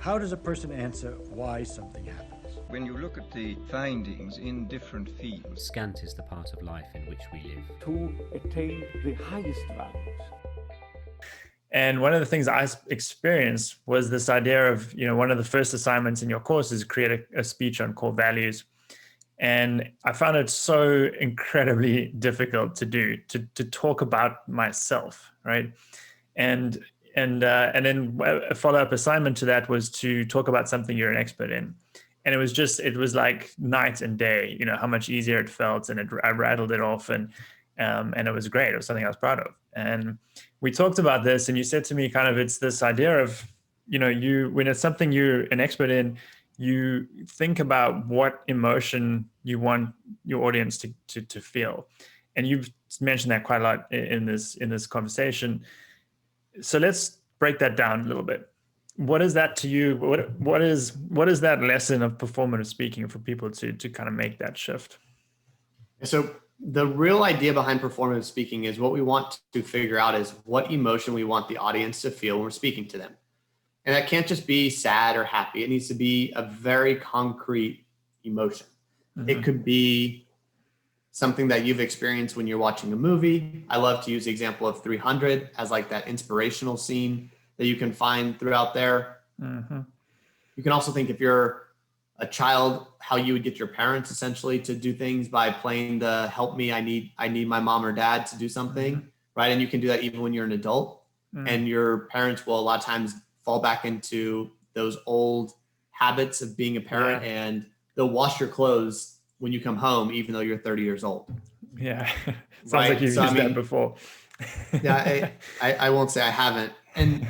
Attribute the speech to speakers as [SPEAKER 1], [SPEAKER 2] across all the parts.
[SPEAKER 1] How does a person answer why something happens?
[SPEAKER 2] When you look at the findings in different fields,
[SPEAKER 3] scant is the part of life in which we live.
[SPEAKER 4] To attain the highest values.
[SPEAKER 5] And one of the things I experienced was this idea of, one of the first assignments in your course is create a speech on core values. And I found it so incredibly difficult to do, to talk about myself, right? And then a follow-up assignment to that was to talk about something you're an expert in. And it was like night and day, how much easier it felt. And I rattled it off and it was great. It was something I was proud of. And we talked about this, and you said to me it's this idea of, when it's something you're an expert in, you think about what emotion you want your audience to feel. And you've mentioned that quite a lot in this conversation. So let's break that down a little bit. What is that to you? What is that lesson of performative speaking for people to kind of make that shift?
[SPEAKER 6] So the real idea behind performative speaking is what we want to figure out is what emotion we want the audience to feel when we're speaking to them. And that can't just be sad or happy. It needs to be a very concrete emotion. Mm-hmm. It could be something that you've experienced when you're watching a movie. I love to use the example of 300 as like that inspirational scene that you can find throughout there. Mm-hmm. You can also think if you're a child, how you would get your parents essentially to do things by playing the help me, I need my mom or dad to do something, mm-hmm. right? And you can do that even when you're an adult. Mm-hmm. And your parents will a lot of times fall back into those old habits of being a parent, and they'll wash your clothes when you come home, even though you're 30 years old.
[SPEAKER 5] Yeah. Sounds right? Like you've used that before.
[SPEAKER 6] Yeah, I won't say I haven't. And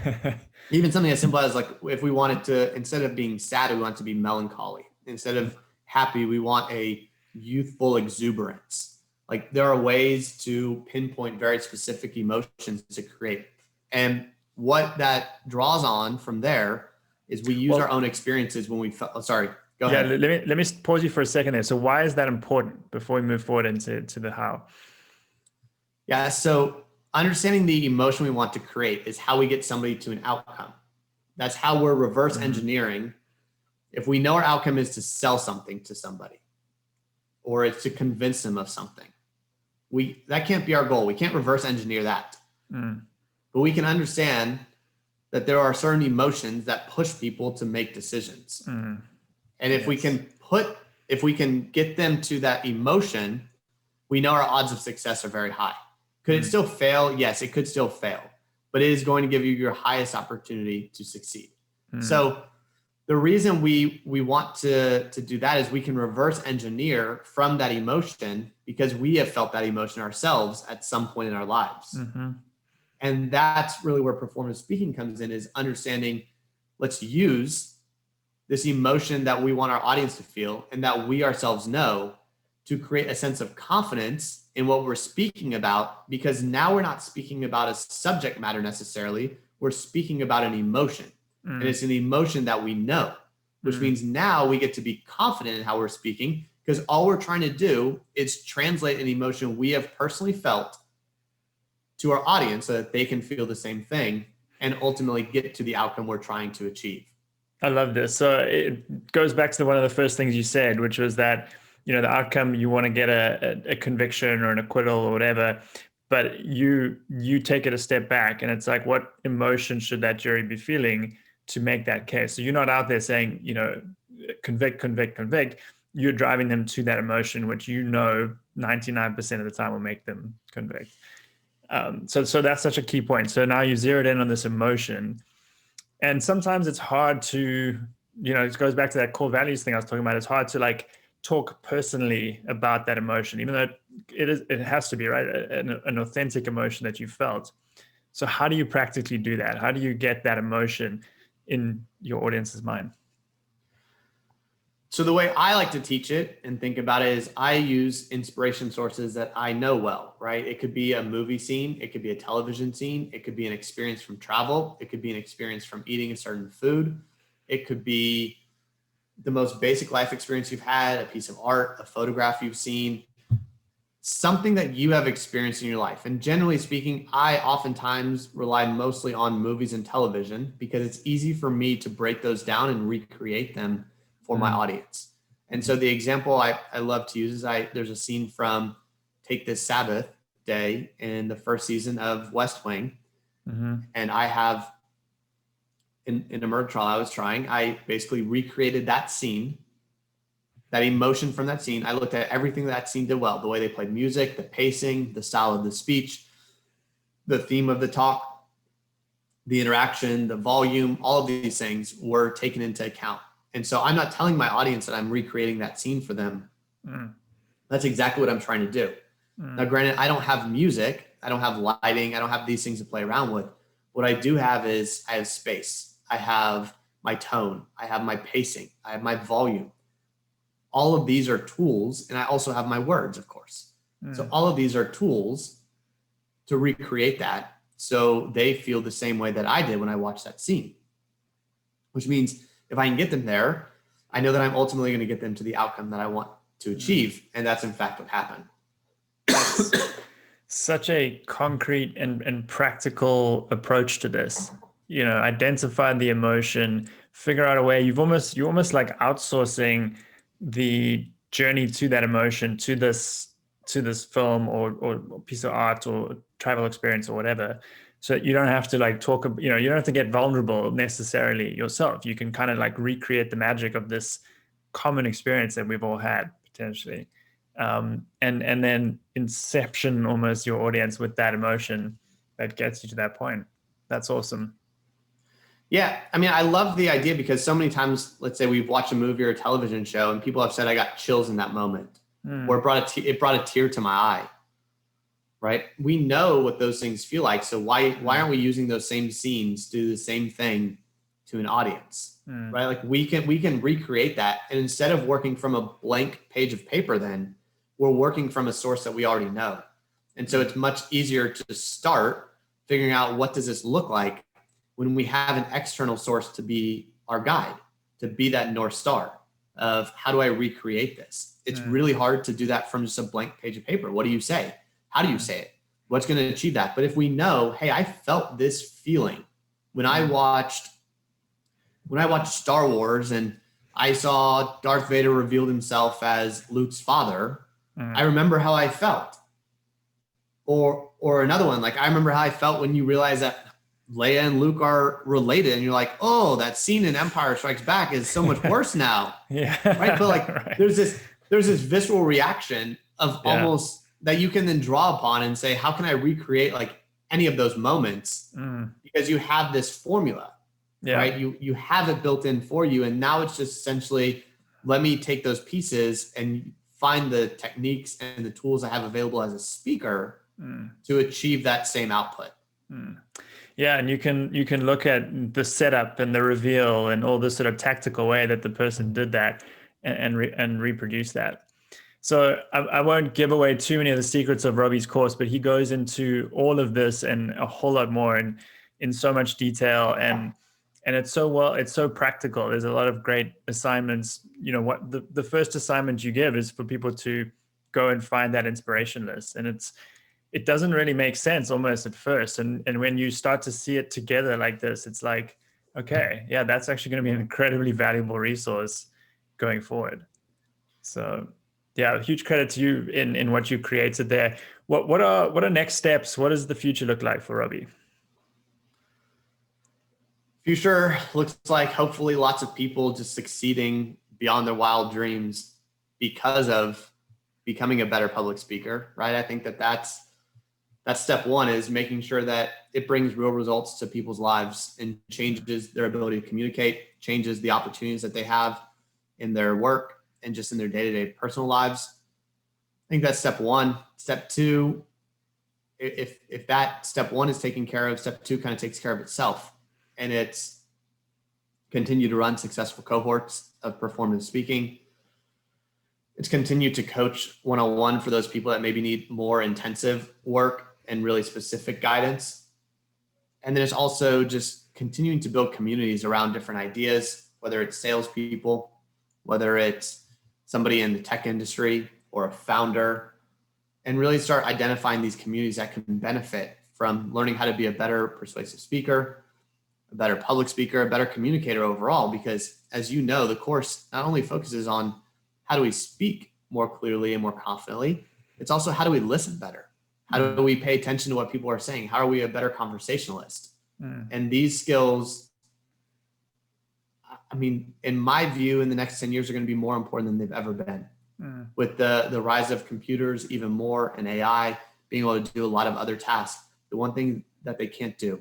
[SPEAKER 6] even something as simple as like, if we wanted to, instead of being sad, we want it to be melancholy. Instead of happy, we want a youthful exuberance. Like there are ways to pinpoint very specific emotions to create. And what that draws on from there is we use our own experiences when we felt, sorry, go ahead.
[SPEAKER 5] Yeah, let me pause you for a second there. So why is that important before we move forward into the how?
[SPEAKER 6] Yeah, so understanding the emotion we want to create is how we get somebody to an outcome. That's how we're reverse engineering. If we know our outcome is to sell something to somebody or it's to convince them of something, that can't be our goal. We can't reverse engineer that. But we can understand that there are certain emotions that push people to make decisions. And if we can get them to that emotion, we know our odds of success are very high. Could it still fail? Yes, it could still fail, but it is going to give you your highest opportunity to succeed. So the reason we want to do that is we can reverse engineer from that emotion because we have felt that emotion ourselves at some point in our lives. And that's really where performative speaking comes in, is understanding, let's use this emotion that we want our audience to feel and that we ourselves know to create a sense of confidence in what we're speaking about, because now we're not speaking about a subject matter necessarily, we're speaking about an emotion. And it's an emotion that we know, which means now we get to be confident in how we're speaking, because all we're trying to do is translate an emotion we have personally felt to our audience so that they can feel the same thing and ultimately get to the outcome we're trying to achieve.
[SPEAKER 5] I love this. So it goes back to one of the first things you said, which was that, the outcome, you want to get a conviction or an acquittal or whatever, but you take it a step back and it's like, what emotion should that jury be feeling to make that case? So you're not out there saying, convict, convict, convict. You're driving them to that emotion, which 99% of the time will make them convict. So that's such a key point. So now you zeroed in on this emotion, and sometimes it's hard to, it goes back to that core values thing I was talking about. It's hard to talk personally about that emotion, even though it has to be, right, an authentic emotion that you felt. So how do you practically do that? How do you get that emotion in your audience's mind?
[SPEAKER 6] So the way I like to teach it and think about it is I use inspiration sources that I know well, right? It could be a movie scene. It could be a television scene. It could be an experience from travel. It could be an experience from eating a certain food. It could be the most basic life experience you've had, a piece of art, a photograph you've seen, something that you have experienced in your life. And generally speaking, I oftentimes rely mostly on movies and television because it's easy for me to break those down and recreate them for my audience. And so the example I love to use is there's a scene from Take This Sabbath Day in the first season of West Wing. And I have in a murder trial I basically recreated that scene, that emotion from that scene. I looked at everything that scene did well, the way they played music, the pacing, the style of the speech, the theme of the talk, the interaction, the volume, all of these things were taken into account. And so I'm not telling my audience that I'm recreating that scene for them. That's exactly what I'm trying to do. Now, granted, I don't have music, I don't have lighting, I don't have these things to play around with. What I do have is I have space, I have my tone, I have my pacing, I have my volume. All of these are tools, and I also have my words, of course. So all of these are tools to recreate that so they feel the same way that I did when I watched that scene, which means if I can get them there, I know that I'm ultimately going to get them to the outcome that I want to achieve. And that's in fact what happened.
[SPEAKER 5] Such a concrete and practical approach to this. Identify the emotion, figure out a way. You're almost like outsourcing the journey to that emotion, to this film or piece of art or travel experience or whatever. So you don't have to like talk, you don't have to get vulnerable necessarily yourself. You can kind of like recreate the magic of this common experience that we've all had potentially. And then inception almost your audience with that emotion that gets you to that point. That's awesome.
[SPEAKER 6] Yeah. I mean, I love the idea because so many times, let's say we've watched a movie or a television show and people have said, I got chills in that moment, or it brought a tear to my eye. Right. We know what those things feel like. So why aren't we using those same scenes to do the same thing to an audience? Right. Like we can recreate that. And instead of working from a blank page of paper, then we're working from a source that we already know. And so it's much easier to start figuring out what does this look like when we have an external source to be our guide, to be that North Star of how do I recreate this? It's really hard to do that from just a blank page of paper. What do you say? How do you say it? What's going to achieve that? But if we know, hey, I felt this feeling when I watched Star Wars and I saw Darth Vader revealed himself as Luke's father, I remember how I felt. Or another one, like I remember how I felt when you realize that Leia and Luke are related and you're like, oh, that scene in Empire Strikes Back is so much worse now.
[SPEAKER 5] Yeah.
[SPEAKER 6] Right. But like
[SPEAKER 5] Right.
[SPEAKER 6] there's this visceral reaction of almost that you can then draw upon and say, how can I recreate like any of those moments? Because you have this formula, right? You have it built in for you. And now it's just essentially, let me take those pieces and find the techniques and the tools I have available as a speaker to achieve that same output.
[SPEAKER 5] Yeah, and you can look at the setup and the reveal and all this sort of tactical way that the person did that and reproduce that. So I won't give away too many of the secrets of Robbie's course, but he goes into all of this and a whole lot more in so much detail and it's so practical. There's a lot of great assignments. What the first assignment you give is for people to go and find that inspiration list, and it doesn't really make sense almost at first. And when you start to see it together like this, it's like, okay, yeah, that's actually going to be an incredibly valuable resource going forward. So yeah, huge credit to you in what you created there. What are next steps? What does the future look like for Robbie?
[SPEAKER 6] Future looks like hopefully lots of people just succeeding beyond their wild dreams because of becoming a better public speaker, right? I think that's step one, is making sure that it brings real results to people's lives and changes their ability to communicate, changes the opportunities that they have in their work and just in their day-to-day personal lives. I think that's step one. Step two, if that step one is taken care of, step two kind of takes care of itself. And it's continue to run successful cohorts of performative speaking. It's continue to coach one-on-one for those people that maybe need more intensive work and really specific guidance. And then it's also just continuing to build communities around different ideas, whether it's salespeople, whether it's somebody in the tech industry or a founder. and really start identifying these communities that can benefit from learning how to be a better persuasive speaker, a better public speaker, a better communicator overall. Because as you know, the course not only focuses on how do we speak more clearly and more confidently, it's also how do we listen better? How do we pay attention to what people are saying? How are we a better conversationalist? And these skills, I mean, in my view, in the next 10 years are going to be more important than they've ever been. With the rise of computers, even more, and AI being able to do a lot of other tasks, the one thing that they can't do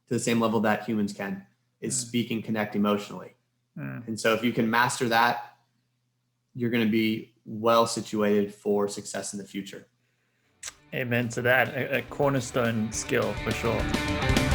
[SPEAKER 6] to the same level that humans can is speak and connect emotionally. And so if you can master that, you're going to be well situated for success in the future.
[SPEAKER 5] Amen to that. A cornerstone skill for sure.